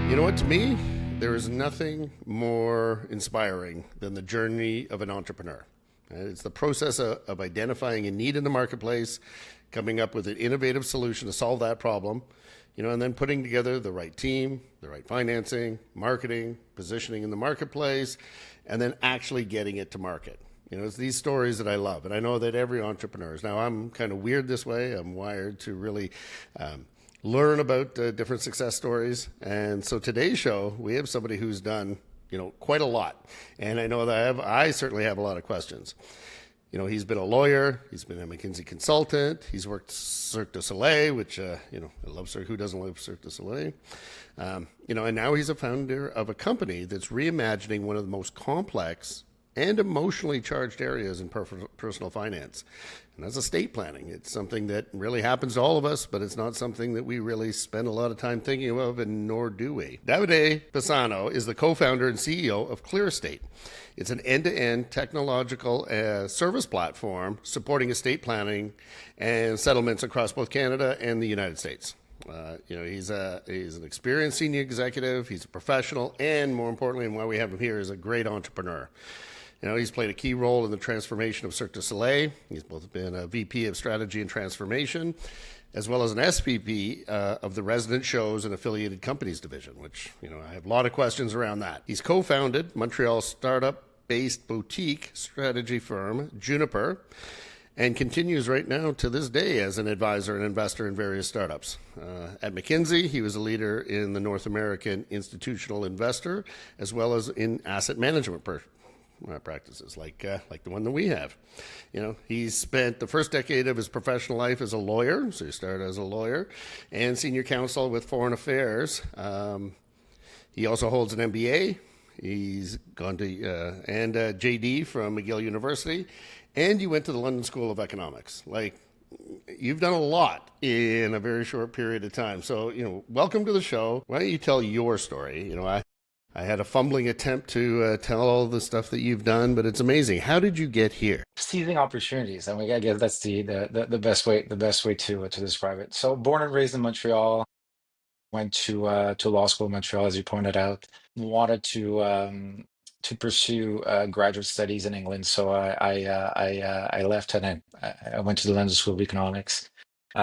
You know what? To me, there is nothing more inspiring than the journey of an entrepreneur. It's the process of identifying a need in the marketplace, coming up with an innovative solution to solve that problem, and then putting together the right team, the right financing, marketing, positioning in the marketplace, and then actually getting it to market. It's these stories that I love, and I know that every entrepreneur is. Now, I'm kind of weird this way. I'm wired to really learn about different success stories. And so today's show, we have somebody who's done, quite a lot. And I know that I certainly have a lot of questions. He's been a lawyer. He's been a McKinsey consultant. He's worked Cirque du Soleil, which, I love Cirque. Who doesn't love Cirque du Soleil? And now he's a founder of a company that's reimagining one of the most complex and emotionally charged areas in personal finance. And that's estate planning. It's something that really happens to all of us, but it's not something that we really spend a lot of time thinking of, and nor do we. Davide Pisanu is the co-founder and CEO of ClearEstate. It's an end-to-end technological service platform supporting estate planning and settlements across both Canada and the United States. He's an experienced senior executive. He's a professional, and more importantly, and why we have him here, is a great entrepreneur. He's played a key role in the transformation of Cirque du Soleil. He's both been a VP of Strategy and Transformation, as well as an SVP of the Resident Shows and Affiliated Companies Division, which, I have a lot of questions around that. He's co-founded Montreal startup-based boutique strategy firm, Juniper, and continues right now to this day as an advisor and investor in various startups. At McKinsey, he was a leader in the North American institutional investor, as well as in asset management practices like the one that we have. He's spent the first decade of his professional life as a lawyer. So he started as a lawyer and senior counsel with Foreign Affairs. He also holds an MBA. He's gone to and JD from McGill University, and you went to the London School of Economics. You've done a lot in a very short period of time. So, welcome to the show. Why don't you tell your story? I had a fumbling attempt to tell all the stuff that you've done, but it's amazing. How did you get here? Seizing opportunities. I mean, I guess that's the best way to describe it. So, born and raised in Montreal, went to law school in Montreal, as you pointed out. Wanted to pursue graduate studies in England, so I left and I went to the London School of Economics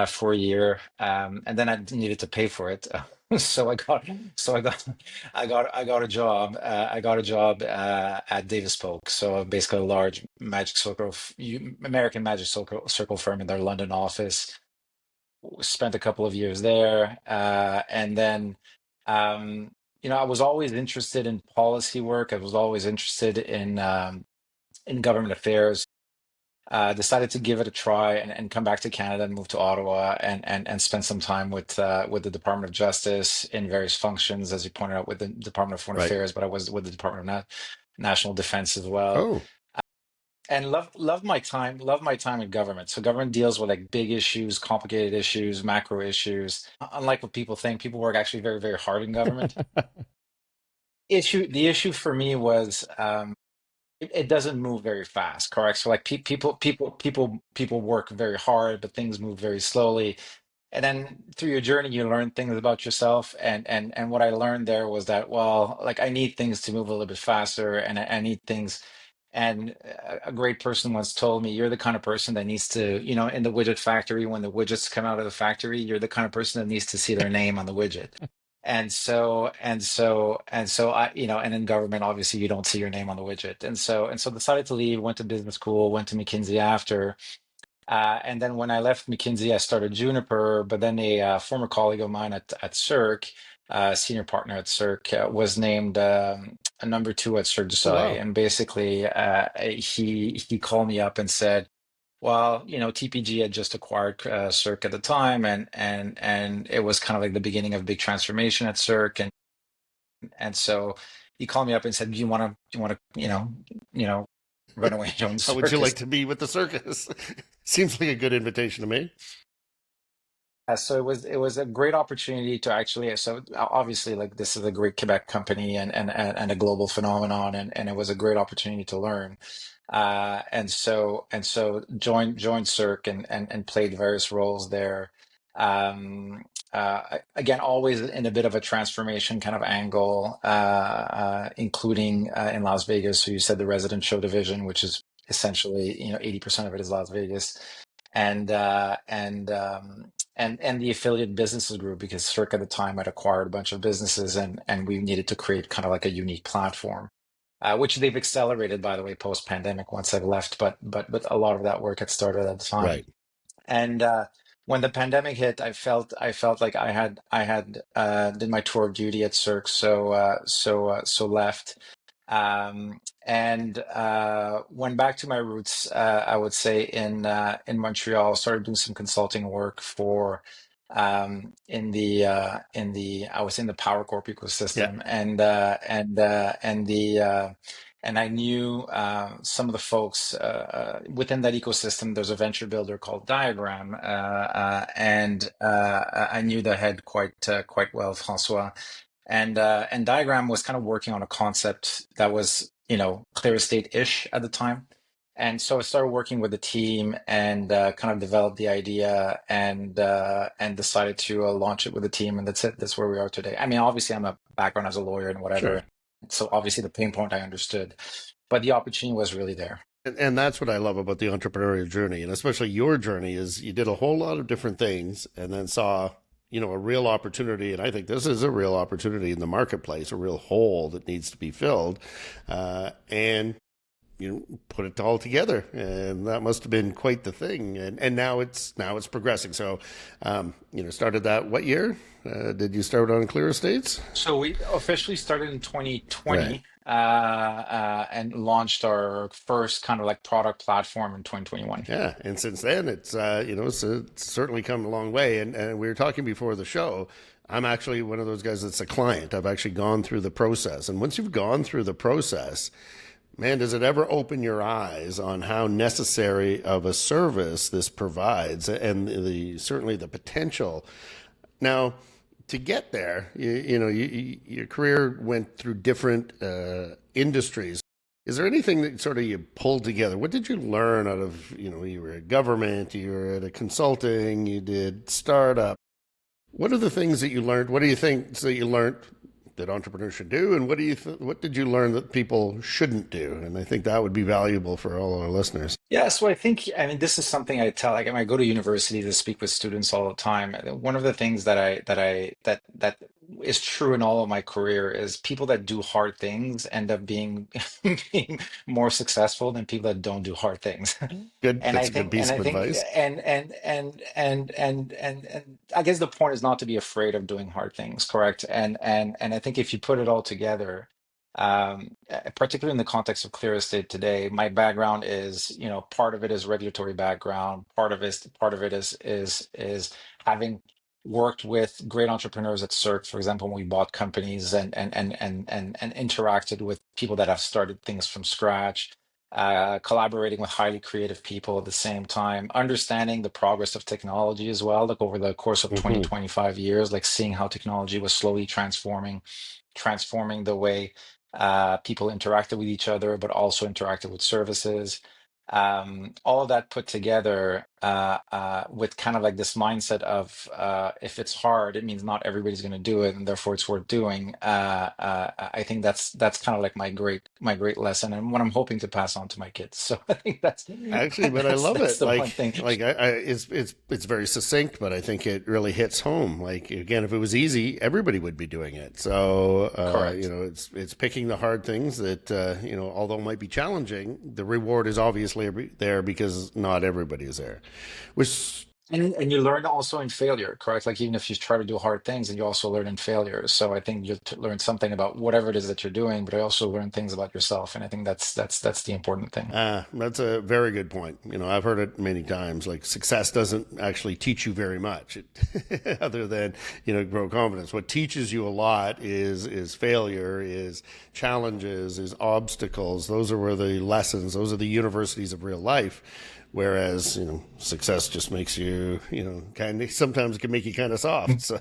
for a year, and then I needed to pay for it. So I got a job. I got a job at Davis Polk, so basically a large magic circle, American magic circle firm in their London office. Spent a couple of years there, and then I was always interested in policy work. I was always interested in government affairs. Decided to give it a try and come back to Canada and move to Ottawa and spend some time with the Department of Justice in various functions, as you pointed out, with the Department of Foreign Right. Affairs, but I was with the Department of National Defense as well. Oh, And love my time in government. So government deals with like big issues, complicated issues, macro issues. Unlike what people think, people work actually very, very hard in government. The issue for me was it doesn't move very fast, correct? So like people work very hard, but things move very slowly. And then through your journey, you learn things about yourself. And what I learned there was that, well, like I need things to move a little bit faster, and I need things. And a great person once told me, you're the kind of person that needs to, in the widget factory, when the widgets come out of the factory, you're the kind of person that needs to see their name on the widget. And so and in government, obviously you don't see your name on the widget. And so decided to leave, went to business school, went to McKinsey after. And then when I left McKinsey, I started Juniper, but then a former colleague of mine at Cirque, senior partner at Cirque, was named a number two at Cirque du oh Soleil. wow. And basically, he called me up and said, well, TPG had just acquired Cirque at the time, and it was kind of like the beginning of a big transformation at Cirque, and so he called me up and said, do you want to run away and join the How would you circus? like to be with the circus? Seems like a good invitation to me. So it was a great opportunity to actually, so obviously, like, this is a great Quebec company and a global phenomenon, and it was a great opportunity to learn. And so joined Cirque and played various roles there. again, always in a bit of a transformation kind of angle, including in Las Vegas. So you said the resident show division, which is essentially, 80% of it is Las Vegas, and and the affiliate businesses group, because Cirque at the time had acquired a bunch of businesses, and we needed to create kind of like a unique platform, which they've accelerated, by the way, post pandemic once I've left. But a lot of that work had started at the time. Right. And when the pandemic hit, I felt like I had did my tour of duty at Cirque, so left, and went back to my roots. I would say in Montreal, started doing some consulting work for in the I was in the Power Corp Yeah. ecosystem, and I knew some of the folks within that ecosystem. There's a venture builder called Diagram, and I knew the head quite well, Francois. And Diagram was kind of working on a concept that was, ClearEstate-ish at the time. And so I started working with the team and kind of developed the idea and decided to launch it with the team. And that's it. That's where we are today. I mean, obviously, I'm a background as a lawyer and Sure. whatever. So obviously, the pain point I understood, but the opportunity was really there. And that's what I love about the entrepreneurial journey, and especially your journey, is you did a whole lot of different things and then saw, a real opportunity. And I think this is a real opportunity in the marketplace, a real hole that needs to be filled. And put it all together, and that must have been quite the thing. And now it's progressing. So, started that what year? Did you start on Clear Estates? So we officially started in Right. 2020, and launched our first kind of like product platform in 2021. Yeah, and since then it's certainly come a long way. And we were talking before the show. I'm actually one of those guys that's a client. I've actually gone through the process, and once you've gone through the process, man, does it ever open your eyes on how necessary of a service this provides, and certainly the potential. Now, to get there, your career went through different industries. Is there anything that sort of you pulled together? What did you learn out of, you were at government, you were at a consulting, you did startup. What are the things that you learned? What do you think that you learned that entrepreneurs should do, and what did you learn that people shouldn't do? And I think that would be valuable for all our listeners. Yeah, so I mean, this is something I tell, like, when I go to university to speak with students all the time. One of the things that is true in all of my career is people that do hard things end up being being more successful than people that don't do hard things. Good. And That's I a good think, piece of advice. and I guess the point is not to be afraid of doing hard things, correct? And I think if you put it all together, particularly in the context of clear estate today, my background is, part of it is regulatory background, part of it is having worked with great entrepreneurs at Cirque, for example, when we bought companies and interacted with people that have started things from scratch, collaborating with highly creative people at the same time, understanding the progress of technology as well, like over the course of 20, Hmm. 25 years, like seeing how technology was slowly transforming the way people interacted with each other, but also interacted with services. All of that put together with kind of like this mindset of if it's hard, it means not everybody's going to do it, and therefore it's worth doing. I think that's kind of like my great lesson, and what I'm hoping to pass on to my kids. So I think that's Actually, but I that's love that's it. the Like, one thing. it's very succinct, but I think it really hits home. Like, again, if it was easy, everybody would be doing it. So, Correct. it's picking the hard things that although might be challenging, the reward is obviously there because not everybody is there. Which, And you learn also in failure, correct? Like even if you try to do hard things, and you also learn in failure. So I think you learn something about whatever it is that you're doing, but I also learn things about yourself, and I think that's the important thing. that's a very good point. I've heard it many times. Like, success doesn't actually teach you very much, other than grow confidence. What teaches you a lot is failure, is challenges, is obstacles. Those are where the lessons. Those are the universities of real life. Whereas success just makes you kind of sometimes can make you kind of soft. So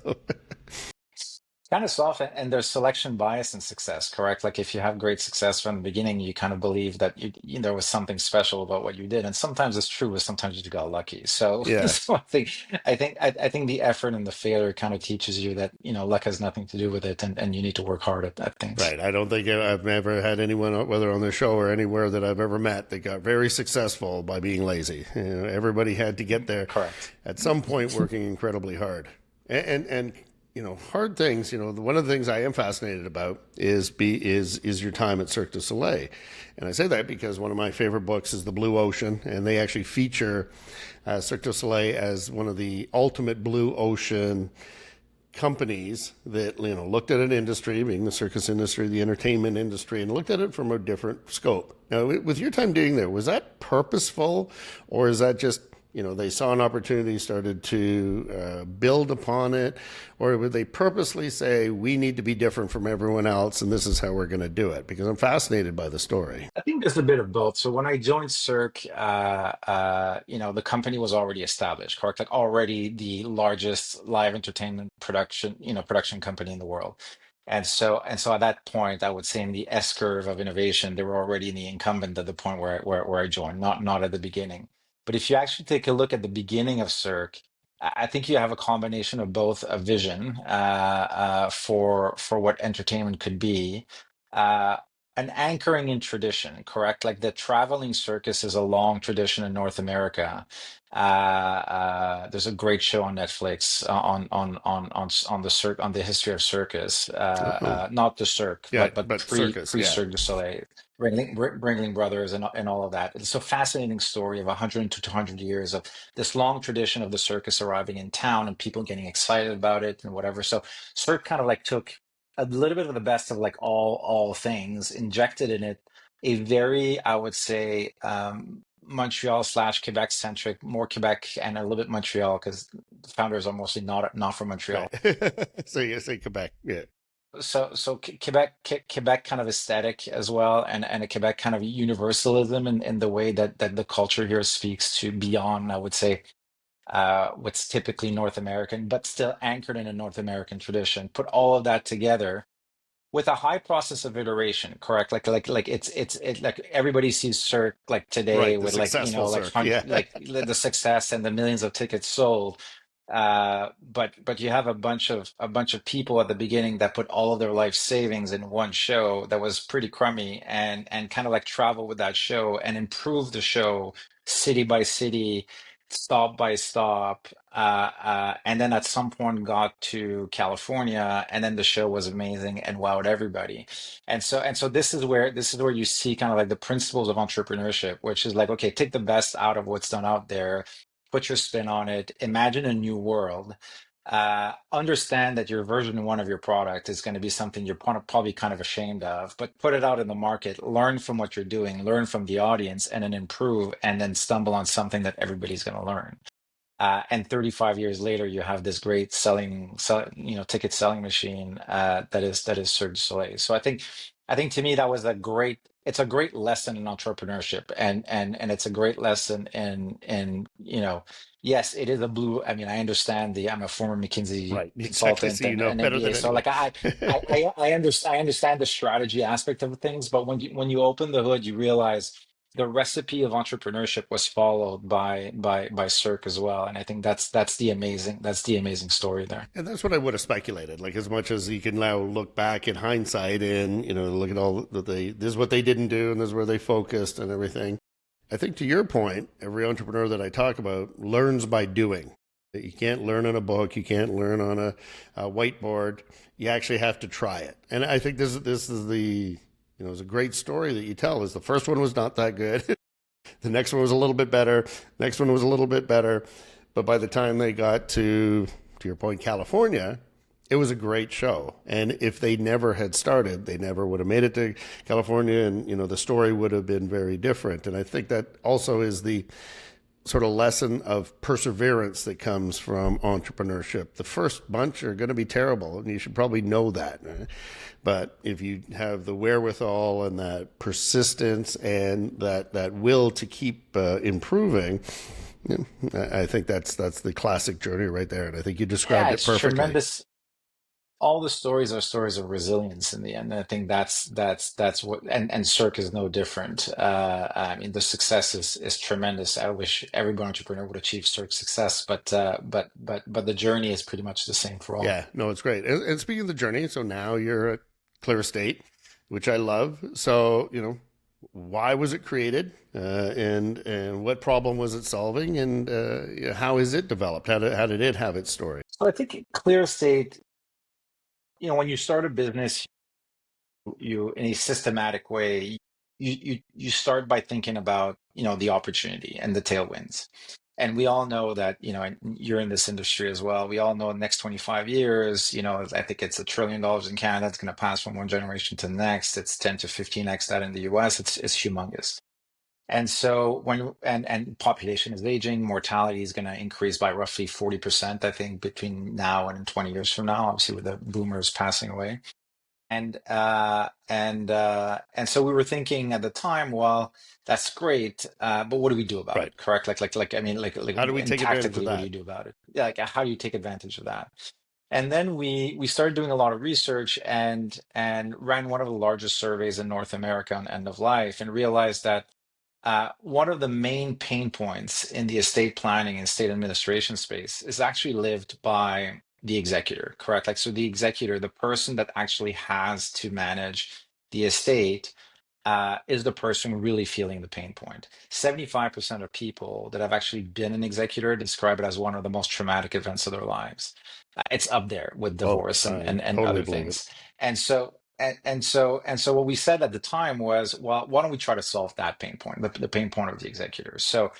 Kind of soft, and there's selection bias in success, correct? Like if you have great success from the beginning, you kind of believe that there was something special about what you did, and sometimes it's true, but sometimes you just got lucky. So, Yeah. so I think the effort and the failure kind of teaches you that luck has nothing to do with it, and you need to work hard at things. Right. I don't think I've ever had anyone, whether on the show or anywhere that I've ever met, that got very successful by being lazy. Everybody had to get there Correct. at some point working incredibly hard. And hard things, one of the things I am fascinated about is your time at Cirque du Soleil. And I say that because one of my favorite books is The Blue Ocean, and they actually feature Cirque du Soleil as one of the ultimate blue ocean companies that looked at an industry, being the circus industry, the entertainment industry, and looked at it from a different scope. Now, with your time doing there, was that purposeful, or is that just they saw an opportunity, started to build upon it, or would they purposely say we need to be different from everyone else, and this is how we're going to do it? Because I'm fascinated by the story. I think there's a bit of both. So when I joined Cirque, the company was already established, correct? Like already the largest live entertainment production company in the world. And so at that point, I would say in the S curve of innovation, they were already the incumbent at the point where I joined, not at the beginning. But if you actually take a look at the beginning of Cirque, I think you have a combination of both a vision for what entertainment could be, uh, an anchoring in tradition, correct? Like the traveling circus is a long tradition in North America. There's a great show on Netflix on the history of circus. Oh, Not the Cirque, yeah, but but circus, pre yeah. Cirque du Soleil, Ringling Brothers, and all of that. It's a fascinating story of 100 to 200 years of this long tradition of the circus arriving in town and people getting excited about it and whatever. So Cirque kind of like took a little bit of the best of like all things, injected in it a very, I would say, Montreal slash Quebec centric, more Quebec and a little bit Montreal because the founders are mostly not from Right. Montreal. So you say Quebec, yeah. Quebec kind of aesthetic as well, and a Quebec kind of universalism in the way that the culture here speaks to beyond, I would say, what's typically North American, but still anchored in a North American tradition. Put all of that together with a high process of iteration, correct? Like it's like everybody sees Cirque like today Right, the with like successful like Cirque, yeah. the success and the millions of tickets sold. But you have a bunch of people at the beginning that put all of their life savings in one show that was pretty crummy, and kind of like travel with that show and improve the show city by city, stop by stop, and then at some point got to California, and then the show was amazing and wowed everybody. And so this is where you see kind of like the principles of entrepreneurship, which is like, okay, take the best out of what's done out there, put your spin on it, imagine a new world. Understand that your version one of your product is going to be something you're probably kind of ashamed of, but put it out in the market, learn from what you're doing, learn from the audience, and then improve, and then stumble on something that everybody's going to learn. And 35 years later, you have this great ticket selling machine that is Cirque du Soleil. So I think to me that was it's a great lesson in entrepreneurship, and it's a great lesson in yes, it is a blue. I mean, I understand I'm a former McKinsey Right, exactly. So consultant you and know an better MBA, than so anyone. like I understand the strategy aspect of things, but when you open the hood, you realize the recipe of entrepreneurship was followed by Cirque as well, and I think that's the amazing story there. And that's what I would have speculated. Like as much as you can now look back in hindsight and look at all that this is what they didn't do and this is where they focused and everything. I think to your point, every entrepreneur that I talk about learns by doing. You can't learn on a book. You can't learn on a whiteboard. You actually have to try it. And I think this is the it's a great story that you tell. Is the first one was not that good. The next one was a little bit better. Next one was a little bit better. But by the time they got to your point, California, it was a great show. And if they never had started, they never would have made it to California. And, the story would have been very different. And I think that also is the sort of lesson of perseverance that comes from entrepreneurship. The first bunch are going to be terrible, and you should probably know that. But if you have the wherewithal and that persistence and that will to keep improving, I think that's the classic journey right there. And I think you Yeah, described it it's perfectly. tremendous. all the stories are stories of resilience in the end. And I think that's what, and Cirque is no different. I mean, the success is tremendous. I wish every entrepreneur would achieve Cirque success, but the journey is pretty much the same for all. Yeah, no, it's great. And speaking of the journey, so now you're at ClearEstate, which I love. So, why was it created, and what problem was it solving, and how is it developed? How did it have its story? So I think ClearEstate, when you start a business, you in a systematic way, you start by thinking about, the opportunity and the tailwinds. And we all know that, and you're in this industry as well. We all know the next 25 years, I think it's $1 trillion in Canada. It's going to pass from one generation to the next. It's 10 to 15x that in the US. It's humongous. And so and population is aging, mortality is going to increase by roughly 40%, I think, between now and in 20 years from now, obviously with the boomers passing away. And so we were thinking at the time, well, that's great, but what do we do about Right. it? Correct? I mean, How do we and take advantage of tactically, what do that? you do about it? Yeah, like how do you take advantage of that? And then we started doing a lot of research and ran one of the largest surveys in North America on end of life, and realized that one of the main pain points in the estate planning and estate administration space is actually lived by the executor, correct? Like, so the executor, the person that actually has to manage the estate, is the person really feeling the pain point. 75% of people that have actually been an executor describe it as one of the most traumatic events of their lives. It's up there with Oh, divorce and, I and totally other believe it. things. And so what we said at the time was, well, why don't we try to solve that pain point, the pain point of the executors? So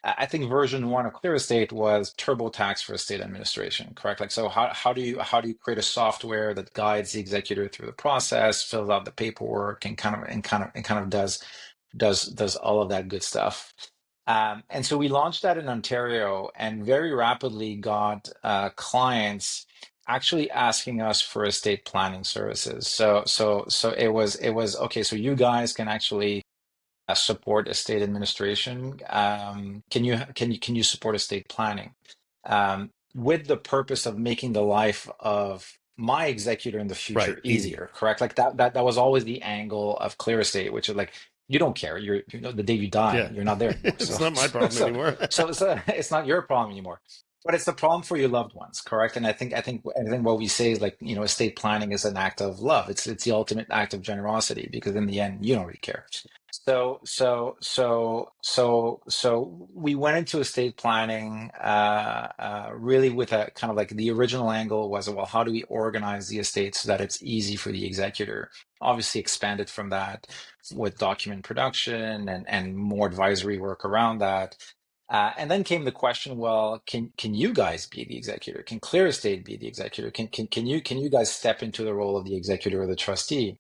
I think version one of ClearEstate was TurboTax for estate administration, correct? Like, so how do you create a software that guides the executor through the process, fills out the paperwork, and kind of does all of that good stuff. And so we launched that in Ontario, and very rapidly got clients actually asking us for estate planning services. So it was okay. So you guys can actually support estate administration. Can you support estate planning, with the purpose of making the life of my executor in the Right. future Easier. easier? Correct. Like that was always the angle of clear estate, which is like, you don't care. The day you die, Yeah. you're not there anymore. It's not my problem So anymore. it's not your problem anymore. But it's the problem for your loved ones, correct? And I think what we say is, like, estate planning is an act of love. It's the ultimate act of generosity, because in the end, you don't really care. So we went into estate planning, really with a kind of like, the original angle was, well, how do we organize the estate so that it's easy for the executor? Obviously expanded from that with document production and more advisory work around that. And then came the question, well, can you guys be the executor? Can ClearEstate be the executor? Can you guys step into the role of the executor or the trustee?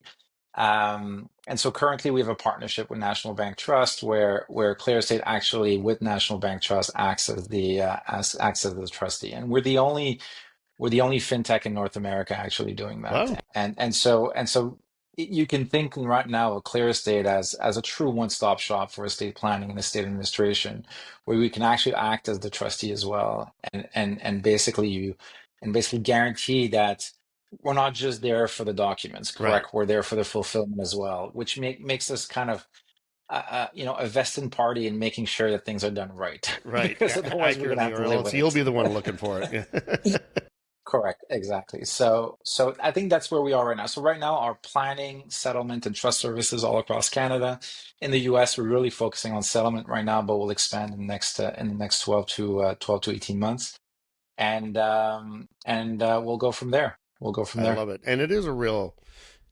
And so currently we have a partnership with National Bank Trust, where ClearEstate actually, with National Bank Trust, acts as the trustee, and we're the only fintech in North America actually doing that. Wow. And so you can think right now of ClearEstate as a true one-stop shop for estate planning and estate administration, where we can actually act as the trustee as well, and basically guarantee that we're not just there for the documents, Right. correct? We're there for the fulfillment as well, which makes us kind of a vested party in making sure that things are done right, Right. because otherwise we're gonna Accurately, have to or live else with you'll it. be the one looking for it. Correct, exactly. So I think that's where we are right now. So right now, our planning, settlement, and trust services all across Canada. In the US, we're really focusing on settlement right now, but we'll expand in the next 12 to 18 months, and we'll go from there. We'll go from I there. love it. And it is a real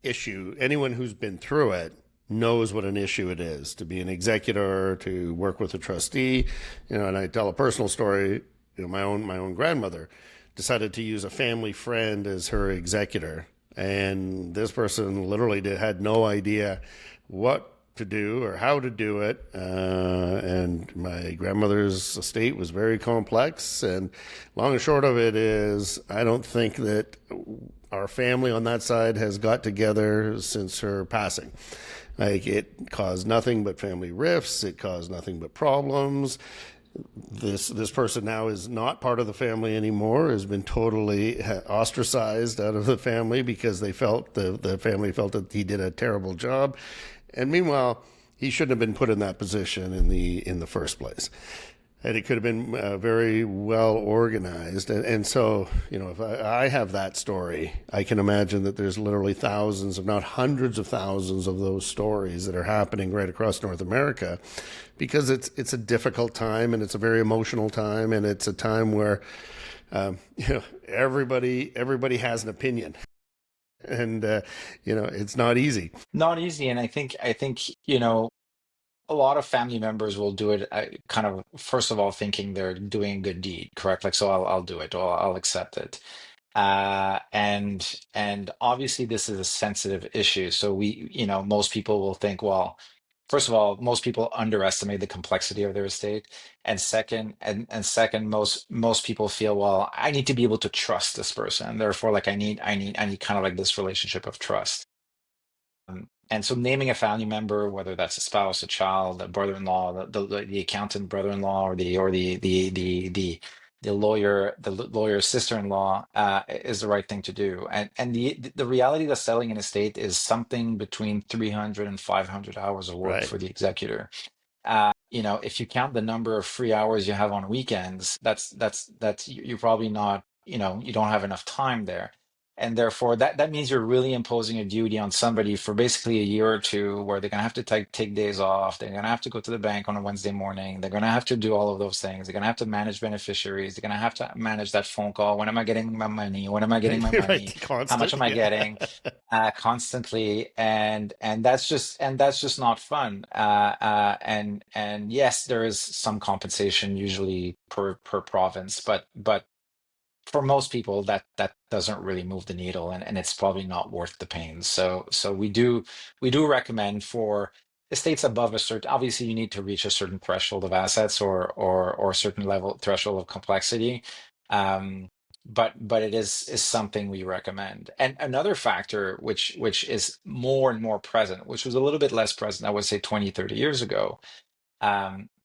issue. Anyone who's been through it knows what an issue it is to be an executor, to work with a trustee. And I tell a personal story. My own grandmother decided to use a family friend as her executor, and this person literally had no idea what to do or how to do it. And my grandmother's estate was very complex. And long and short of it is, I don't think that our family on that side has got together since her passing. Like, it caused nothing but family rifts. It caused nothing but problems. this person now is not part of the family anymore, has been totally ostracized out of the family because the family felt that he did a terrible job, and meanwhile he shouldn't have been put in that position in the first place. And it could have been very well organized. And so, if I have that story, I can imagine that there's literally thousands, if not hundreds of thousands of those stories that are happening right across North America, because it's a difficult time and it's a very emotional time and it's a time where everybody has an opinion, and it's not easy. Not easy. And I think, a lot of family members will do it kind of first of all thinking they're doing a good deed, correct? Like, so I'll do it, or I'll accept it. And obviously this is a sensitive issue. So most people will think, well, first of all, most people underestimate the complexity of their estate. And second, most people feel, well, I need to be able to trust this person. Therefore, like I need kind of like this relationship of trust. And so naming a family member, whether that's a spouse, a child, a brother-in-law, the accountant brother-in-law, or the lawyer sister-in-law, is the right thing to do. And the reality that selling an estate is something between 300 and 500 hours of work Right. for the executor. If you count the number of free hours you have on weekends, you're probably not, you don't have enough time there. And therefore that means you're really imposing a duty on somebody for basically a year or two where they're gonna have to take days off, they're gonna have to go to the bank on a Wednesday morning, they're gonna have to do all of those things, they're gonna have to manage beneficiaries, they're gonna have to manage that phone call. When am I getting my money? When am I getting my Right. money? How much Constant. am I Yeah. getting? Constantly, and that's just not fun. And yes, there is some compensation usually per province, but for most people that doesn't really move the needle, and it's probably not worth the pain. So we do recommend for estates above a certain, obviously you need to reach a certain threshold of assets or a certain level threshold of complexity. um but it is something we recommend. And another factor which is more and more present, which was a little bit less present, I would say 20, 30 years ago,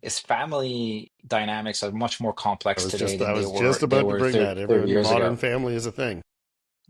is family dynamics are much more I complex was today just I than they was were just they about to were bring 30, that. 30 Everyone, years modern ago. family is a thing.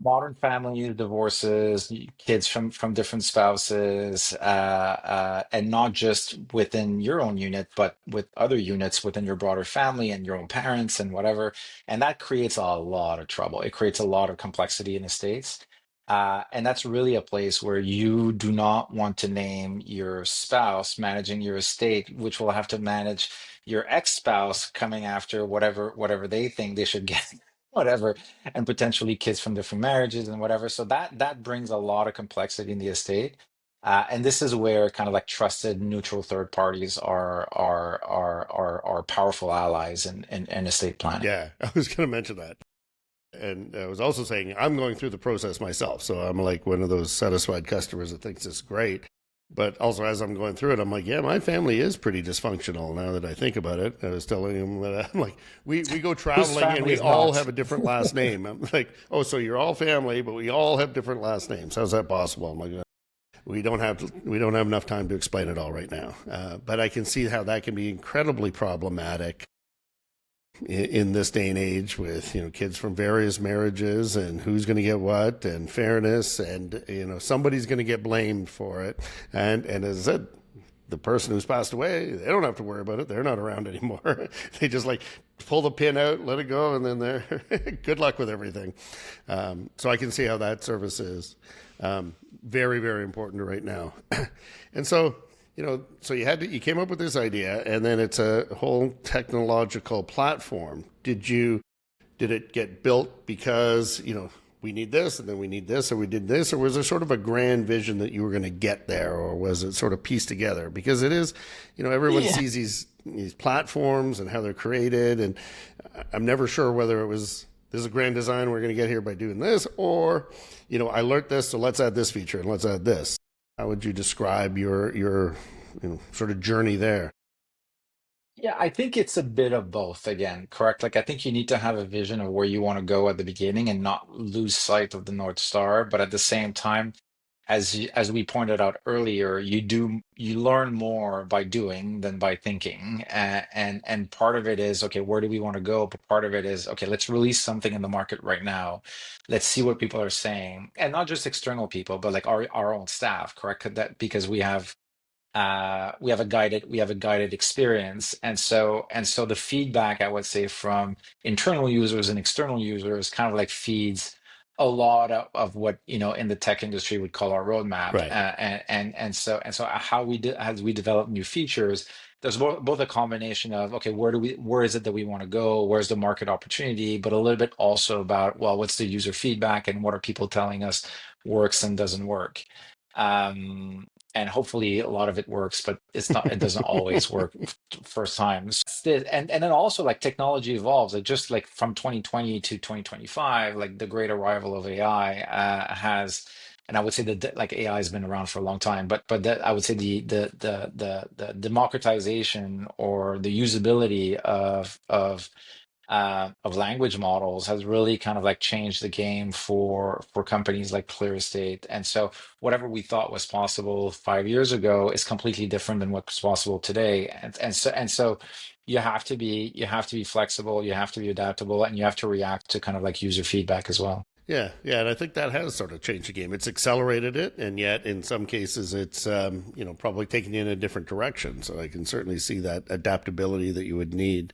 Modern families, divorces, kids from different spouses, and not just within your own unit, but with other units within your broader family and your own parents and whatever. And that creates a lot of trouble. It creates a lot of complexity in estates. And that's really a place where you do not want to name your spouse managing your estate, which will have to manage your ex-spouse coming after whatever they think they should get, whatever, and potentially kids from different marriages and whatever. So that brings a lot of complexity in the estate. And this is where kind of like trusted neutral third parties are powerful allies in estate planning. Yeah, I was going to mention that. And I was also saying I'm going through the process myself. So I'm like one of those satisfied customers that thinks it's great. But also, as I'm going through it, I'm like, yeah, my family is pretty dysfunctional now that I think about it. I was telling him that I'm like, we go Whose traveling and family we is all not? have a different last name. I'm like, oh, so you're all family, but we all have different last names. How's that possible? I'm like, we don't have enough time to explain it all right now. But I can see how that can be incredibly problematic in this day and age with kids from various marriages and who's going to get what and fairness, and somebody's going to get blamed for it. And as I said, the person who's passed away, they don't have to worry about it. They're not around anymore. They just like pull the pin out, let it go, and then they're good luck with everything. So I can see how that service is very, very important right now. And so so you came up with this idea, and then it's a whole technological platform. Did it get built because we need this, and then we need this, or we did this, or was there sort of a grand vision that you were going to get there, or was it sort of pieced together? Because it is, everyone Yeah. sees these platforms and how they're created, and I'm never sure whether it was this is a grand design we're going to get here by doing this, or I learned this, so let's add this feature and let's add this. How would you describe your sort of journey there? Yeah, I think it's a bit of both again, correct? Like I think you need to have a vision of where you want to go at the beginning and not lose sight of the North Star, but at the same time as we pointed out earlier, you learn more by doing than by thinking, and part of it is, okay, where do we want to go? But part of it is, okay, let's release something in the market right now. Let's see what people are saying, and not just external people, but like our own staff, correct? That because we have a guided experience, and so the feedback, I would say, from internal users and external users kind of like feeds a lot of what in the tech industry would call our roadmap, Right. and so how as we develop new features, there's both a combination of, okay, where is it that we want to go, where's the market opportunity, but a little bit also about, well, what's the user feedback and what are people telling us works and doesn't work. um and hopefully a lot of it works, but it doesn't always work first times. And then also, like, technology evolves, like just like from 2020 to 2025, like the great arrival of AI has, and I would say that like AI has been around for a long time, but that I would say the democratization or the usability of language models has really kind of like changed the game for companies like ClearEstate. And so whatever we thought was possible 5 years ago is completely different than what's possible today. And so you have to be flexible, you have to be adaptable, and you have to react to kind of like user feedback as well. Yeah, yeah, and I think that has sort of changed the game. It's accelerated it, and yet in some cases, it's probably taking you in a different direction. So I can certainly see that adaptability that you would need.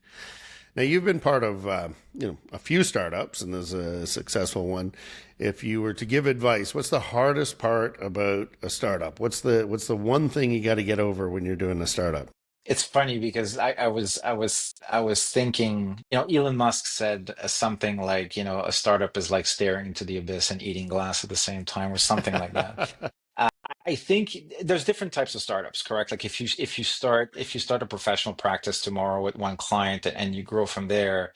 Now, you've been part of a few startups, and there's a successful one. If you were to give advice, what's the hardest part about a startup? What's the one thing you got to get over when you're doing a startup? It's funny because I was thinking, Elon Musk said something like, a startup is like staring into the abyss and eating glass at the same time, or something like that. Uh, I think there's different types of startups, correct? Like if you start a professional practice tomorrow with one client, and you grow from there,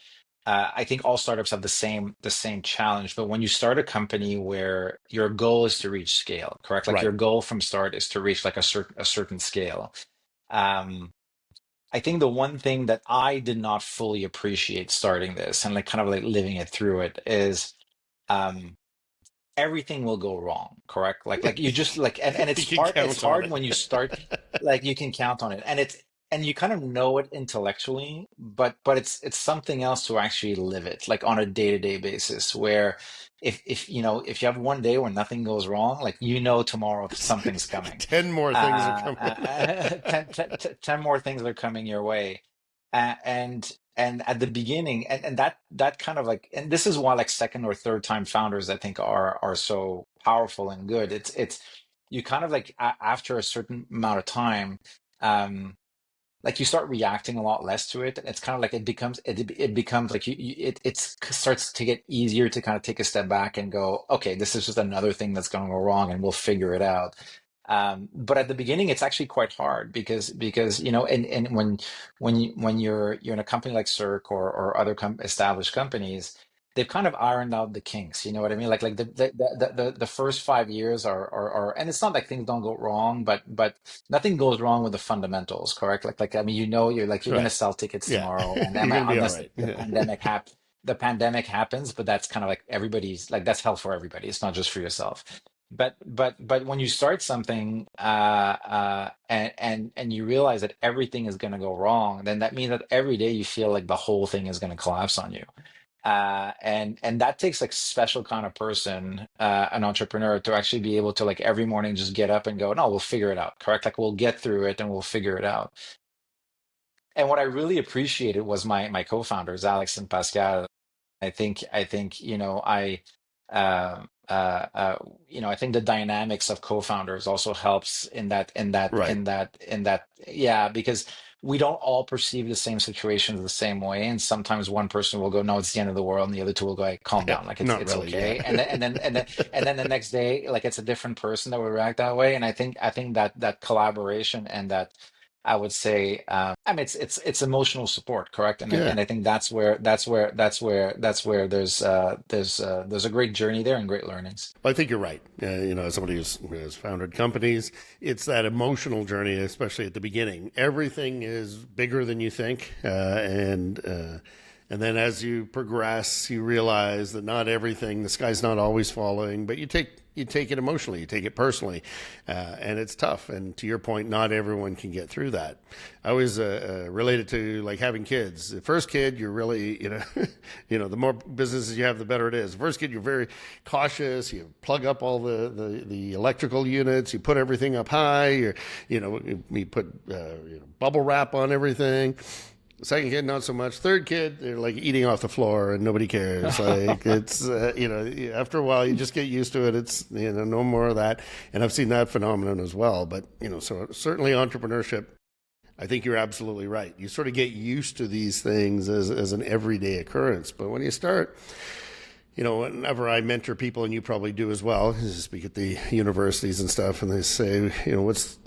I think all startups have the same challenge. But when you start a company where your goal is to reach scale, correct? Like Right. your goal from start is to reach like a certain scale. Um, I think the one thing that I did not fully appreciate starting this and like kind of like living it through it is, um everything will go wrong, correct? Like you just like, and You it's can hard, it's count on hard it. when you start, like you can count on it, and you kind of know it intellectually, but it's something else to actually live it like on a day-to-day basis, where if you have one day where nothing goes wrong, like tomorrow something's coming. 10 more things are coming. 10 more things are coming your way. And at the beginning, and that kind of like, and this is why like second or third time founders, I think, are so powerful and good. It's you kind of like, after a certain amount of time, um like you start reacting a lot less to it, and it's kind of like it becomes like it starts to get easier to kind of take a step back and go, okay, this is just another thing that's going to go wrong, and we'll figure it out. But at the beginning, it's actually quite hard because and when you're in a company like Cirque, or other established companies, they've kind of ironed out the kinks. You know what I mean? Like the first 5 years are, and it's not like things don't go wrong, but nothing goes wrong with the fundamentals, correct? Like I mean, you're gonna Right. sell tickets Yeah. tomorrow, and You're going to be all unless right. the Yeah. pandemic happens, but that's kind of like everybody's, like, that's hell for everybody. It's not just for yourself. But when you start something, and you realize that everything is going to go wrong, then that means that every day you feel like the whole thing is going to collapse on you. And that takes like special kind of person, an entrepreneur, to actually be able to like every morning just get up and go, no, we'll figure it out, correct? Like we'll get through it and we'll figure it out. And what I really appreciated was my co-founders, Alex and Pascal. I think I think the dynamics of co-founders also helps Right. yeah, because we don't all perceive the same situations the same way, and sometimes one person will go, no, it's the end of the world, and the other two will go, hey, calm Yeah. down, like it's Not it's really. Yeah. okay. And then the next day, like it's a different person that will react that way. And I think that collaboration, and that, I would say, I mean, it's emotional support, correct? And I, Yeah. and I think that's where there's a great journey there and great learnings. I think you're right. As somebody who has founded companies, it's that emotional journey, especially at the beginning. Everything is bigger than you think, And then as you progress, you realize that not everything, the sky's not always falling, but you take it emotionally, you take it personally, and it's tough. And to your point, not everyone can get through that. I always relate it to like having kids. The first kid, you're really, the more businesses you have, the better it is. The first kid, you're very cautious. You plug up all the electrical units. You put everything up high. You put bubble wrap on everything. Second kid, not so much. Third kid, they're like eating off the floor and nobody cares. Like it's, after a while you just get used to it. It's, no more of that. And I've seen that phenomenon as well. But, so certainly entrepreneurship, I think you're absolutely right. You sort of get used to these things as an everyday occurrence. But when you start, whenever I mentor people, and you probably do as well, I speak at the universities and stuff, and they say, what's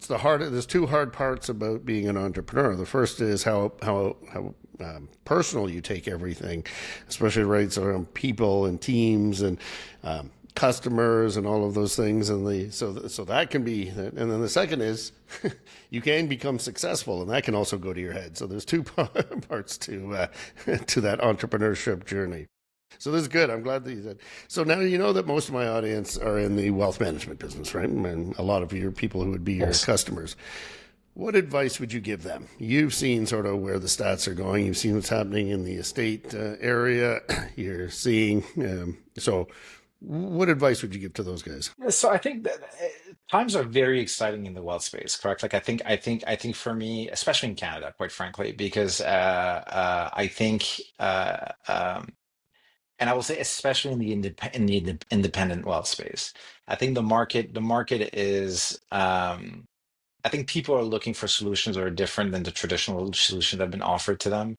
the hard? There's two hard parts about being an entrepreneur. The first is how personal you take everything, especially right around people and teams and customers and all of those things, and so that can be. And then the second is you can become successful, and that can also go to your head. So there's two parts to that entrepreneurship journey. So this is good. I'm glad that you said. So now you know that most of my audience are in the wealth management business, right? And a lot of your people who would be your customers. What advice would you give them? You've seen sort of where the stats are going. You've seen what's happening in the estate area. You're seeing. So what advice would you give to those guys? So I think that times are very exciting in the wealth space, correct? Like I think for me, especially in Canada, quite frankly, because I think and I will say especially in the independent wealth space, I think the market is I think people are looking for solutions that are different than the traditional solutions that have been offered to them.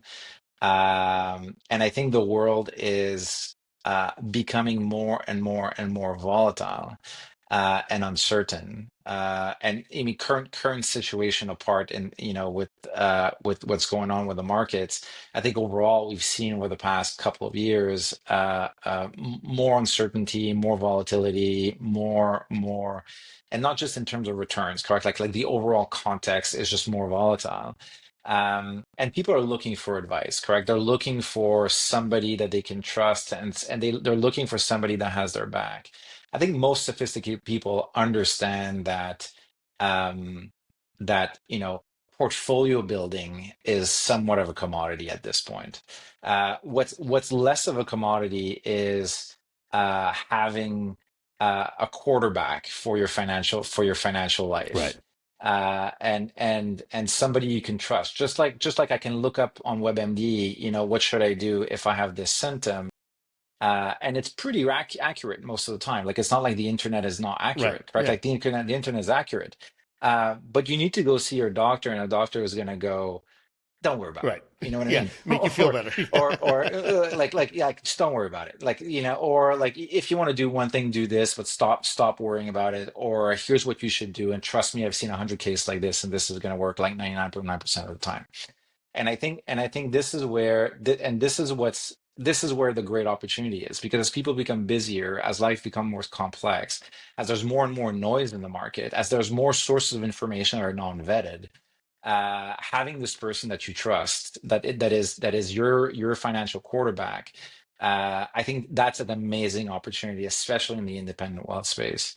And I think the world is becoming more and more and more volatile and uncertain. And I mean, current situation apart, and with what's going on with the markets, I think overall we've seen over the past couple of years more uncertainty, more volatility, and not just in terms of returns, correct? Like the overall context is just more volatile. And people are looking for advice, correct? They're looking for somebody that they can trust, and they're looking for somebody that has their back. I think most sophisticated people understand um, that portfolio building is somewhat of a commodity at this point. What's less of a commodity is having a quarterback for your financial Right. life, and somebody you can trust. Just like I can look up on WebMD, what should I do if I have this symptom? And it's pretty accurate most of the time. Like it's not like the internet is not Right. accurate, right? Yeah. Like the internet is accurate. But you need to go see your doctor, and a doctor is going to go, "Don't worry about it." Right. You know what I Yeah. mean? Make you feel better. Like just don't worry about it. Like, or like if you want to do one thing, do this, but stop worrying about it. Or here's what you should do, and trust me, I've seen 100 cases like this, and this is going to work like 99.9% of the time. And I think this is where and this is where the great opportunity is, because as people become busier, as life becomes more complex, as there's more and more noise in the market, as there's more sources of information that are non-vetted, having this person that you trust, that is your financial quarterback, I think that's an amazing opportunity, especially in the independent wealth space.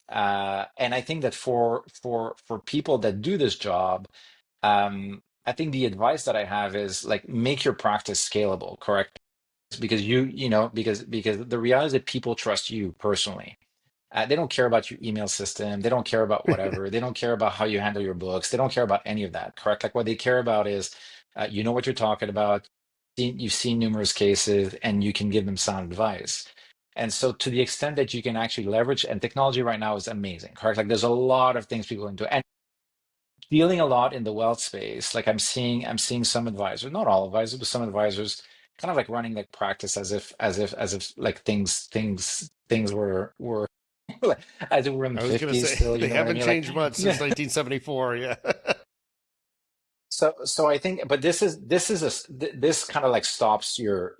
And I think that for people that do this job, I think the advice that I have is like make your practice scalable, correct? Because because the reality is that people trust you personally. They don't care about your email system. They don't care about whatever. They don't care about how you handle your books. They don't care about any of that, correct? Like what they care about is you know what you're talking about. You've seen numerous cases, and you can give them sound advice. And so, to the extent that you can actually leverage, and technology right now is amazing, correct? Like there's a lot of things people can do, and dealing a lot in the wealth space. Like I'm seeing some advisors, not all advisors, but some advisors, kind of like running like practice as if like things were like, as if we're in the I was going to 50s say still, you they know what I haven't mean? Like, changed much since 1974. Yeah. so I think, but this kind of like stops your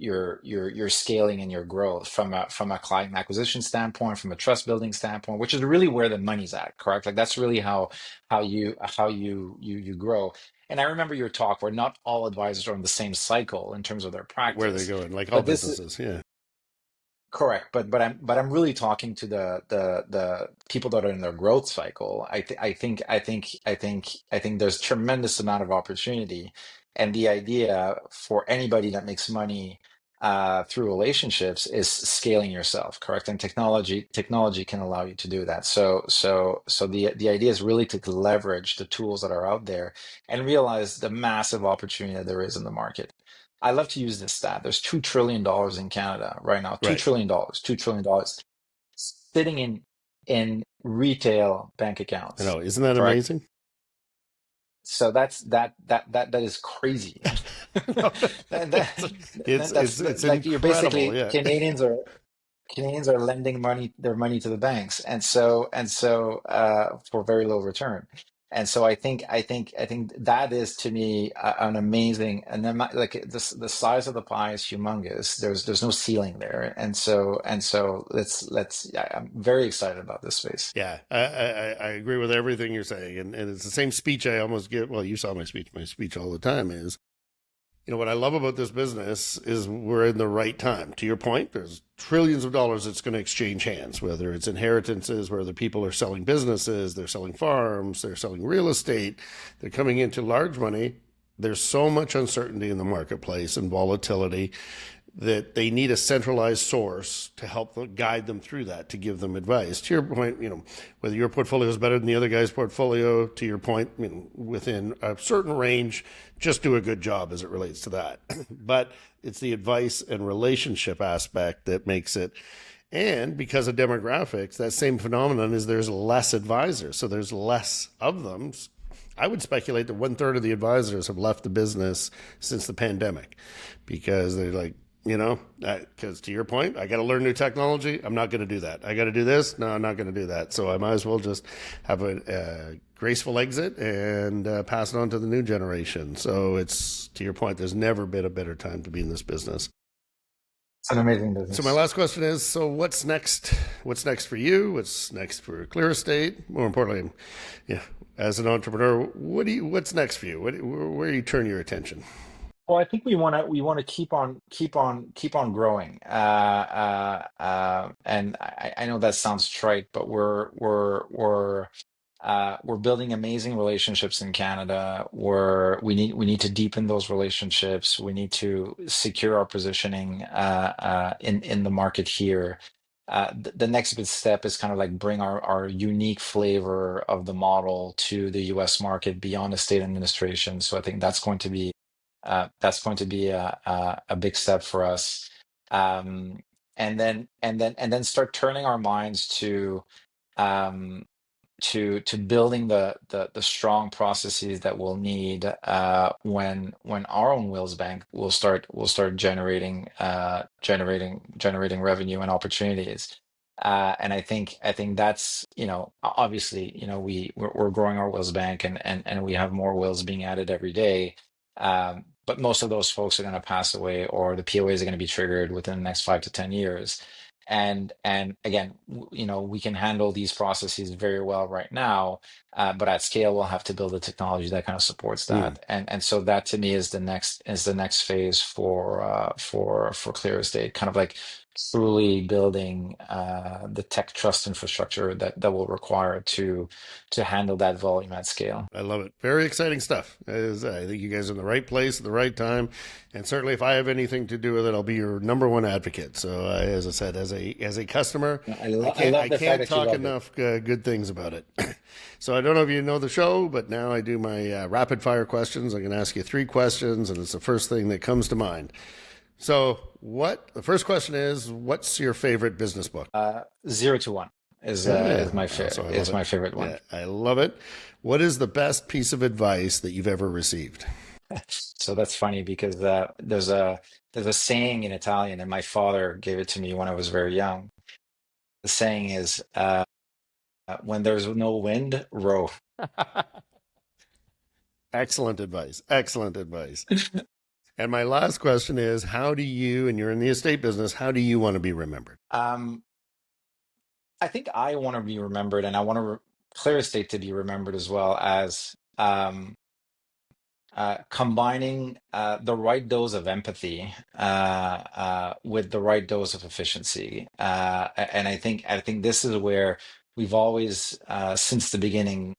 scaling and your growth from a client acquisition standpoint, from a trust building standpoint, which is really where the money's at, correct? Like that's really how you grow. And I remember your talk where not all advisors are on the same cycle in terms of their Where they're practice, going, like all but this is businesses. Yeah. correct. But I'm really talking to the people that are in their growth cycle. I think there's tremendous amount of opportunity, and the idea for anybody that makes money through relationships is scaling yourself, correct? And technology can allow you to do that. So the idea is really to leverage the tools that are out there and realize the massive opportunity that there is in the market. I love to use this stat. There's $2 trillion in Canada right now. $2 Right. trillion, $2 trillion sitting in retail bank I accounts. know. Isn't that Correct. amazing? So that is crazy. No, That, it's, that, it's like you're incredible. basically Yeah. Canadians are lending their money to the banks, and so for very low return. And so I think that is to me an amazing, and then like the size of the pie is humongous. There's no ceiling there, and so I'm very excited about this space. Yeah, I agree with everything you're saying, and it's the same speech I almost give. Well, you saw my speech. My speech all the time is, what I love about this business is we're in the right time. To your point, there's trillions of dollars that's going to exchange hands, whether it's inheritances, whether people are selling businesses, they're selling farms, they're selling real estate, they're coming into large money. There's so much uncertainty in the marketplace and volatility that they need a centralized source to help them, guide them through that, to give them advice. To your point, whether your portfolio is better than the other guy's portfolio, to your point, within a certain range, just do a good job as it relates to that. But it's the advice and relationship aspect that makes it. And because of demographics, that same phenomenon is there's less advisors. So there's less of them. I would speculate that 1/3 of the advisors have left the business since the pandemic because they're like, because to your point, I got to learn new technology. I'm not going to do that. I got to do this. No, I'm not going to do that. So I might as well just have a graceful exit and pass it on to the new generation. So it's, to your point, there's never been a better time to be in this business. It's an amazing So my business. last question is, so what's next? What's next for you? What's next for ClearEstate? More importantly, yeah, as an entrepreneur, what's next for you? Where do you turn your attention? Well, I think we want to keep on growing. And I know that sounds trite, but we're building amazing relationships in Canada. Where we need to deepen those relationships. We need to secure our positioning in the market here. The next big step is kind of like bring our unique flavor of the model to the U.S. market beyond the state administration. So I think that's going to be a big step for us. Um, and then start turning our minds um, to building the strong processes that we'll need when our own Wills Bank will start generating revenue and opportunities. And I think that's, obviously, we're growing our Wills Bank, and we have more wills being added every day. But most of those folks are going to pass away, or the POAs are going to be triggered within the next 5 to 10 years. And again, we can handle these processes very well right now, but at scale, we'll have to build a technology that kind of supports Hmm. that. And so that to me is the next phase for ClearEstate, kind of like truly building the tech trust infrastructure that will require to handle that volume at scale. I love it. Very exciting stuff. I think you guys are in the right place at the right time, and certainly, if I have anything to do with it, I'll be your number one advocate. So, as I said, as a customer, I love I the fact can't that you talk love it. enough good things about it. So, I don't know if you know the show, but now I do my rapid fire questions. I'm going to ask you 3 questions, and it's the first thing that comes to mind. So, the first question is, what's your favorite business book? 0 to 1 is Yeah, is my so I love is it. my favorite one. Yeah, I love it. What is the best piece of advice that you've ever received? So that's funny because there's a saying in Italian, and my father gave it to me when I was very young. The saying is, "When there's no wind, row." Excellent advice. Excellent advice. And my last question is, and you're in the estate business, how do you want to be remembered? Um, I think I want to be remembered, and I want ClearEstate to be remembered as well as combining the right dose of empathy with the right dose of efficiency. And I think this is where we've always, since the beginning,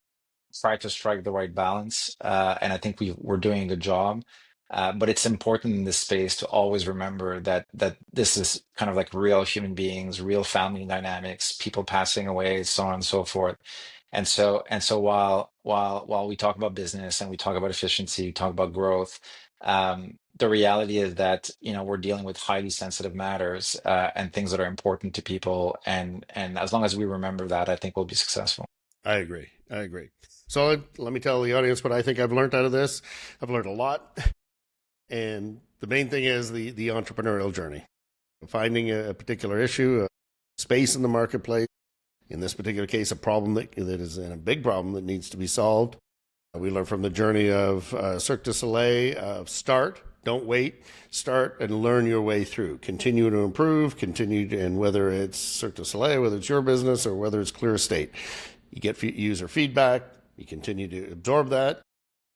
try to strike the right balance. And I think we're doing a good job. But it's important in this space to always remember that this is kind of like real human beings, real family dynamics, people passing away, so on and so forth. And so while we talk about business and we talk about efficiency, we talk about growth, the reality is that we're dealing with highly sensitive matters and things that are important to people. And as long as we remember that, I think we'll be successful. I agree. I agree. So let me tell the audience what I think I've learned out of this. I've learned a lot. And the main thing is the entrepreneurial journey, finding a particular issue, a space in the marketplace. In this particular case, a problem that is a big problem that needs to be solved. We learned from the journey of Cirque du Soleil of start, don't wait, start and learn your way through. Continue to improve, and whether it's Cirque du Soleil, whether it's your business, or whether it's ClearEstate, you get user feedback, you continue to absorb that,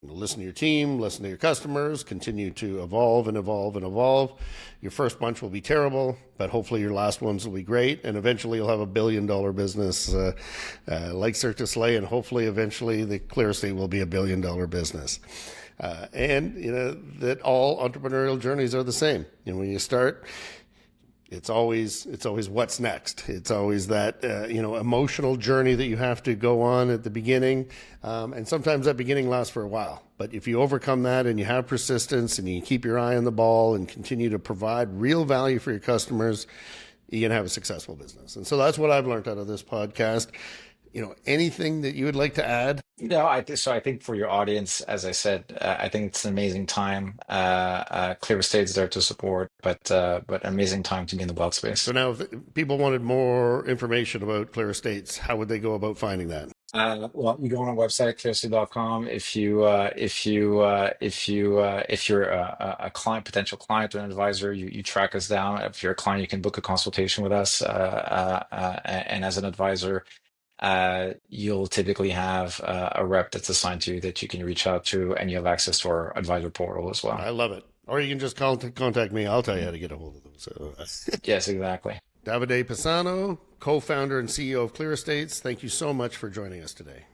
listen to your team, listen to your customers, continue to evolve and evolve and evolve. Your first bunch will be terrible, but hopefully your last ones will be great. And eventually you'll have a billion-dollar business like Cirque du Soleil, and hopefully eventually the ClearEstate will be a billion-dollar business. And that all entrepreneurial journeys are the same. When you start, it's always what's next. It's always that emotional journey that you have to go on at the beginning, and sometimes that beginning lasts for a while. But if you overcome that and you have persistence and you keep your eye on the ball and continue to provide real value for your customers, you can have a successful business. And so that's what I've learned out of this podcast. Anything that you would like to add? I think for your audience, as I said, I think it's an amazing time. ClearEstate is there to support, but amazing time to be in the wealth space. So now, if people wanted more information about ClearEstates, how would they go about finding that? Well, you go on our website, clearestate.com. If you're a client, potential client or an advisor, you track us down. If you're a client, you can book a consultation with us. And as an advisor, you'll typically have a rep that's assigned to you that you can reach out to, and you have access to our advisor portal as well. I love it. Or you can just contact me. I'll tell you how to get a hold of them. So, yes, exactly. Davide Pisanu, co-founder and CEO of ClearEstates, thank you so much for joining us today.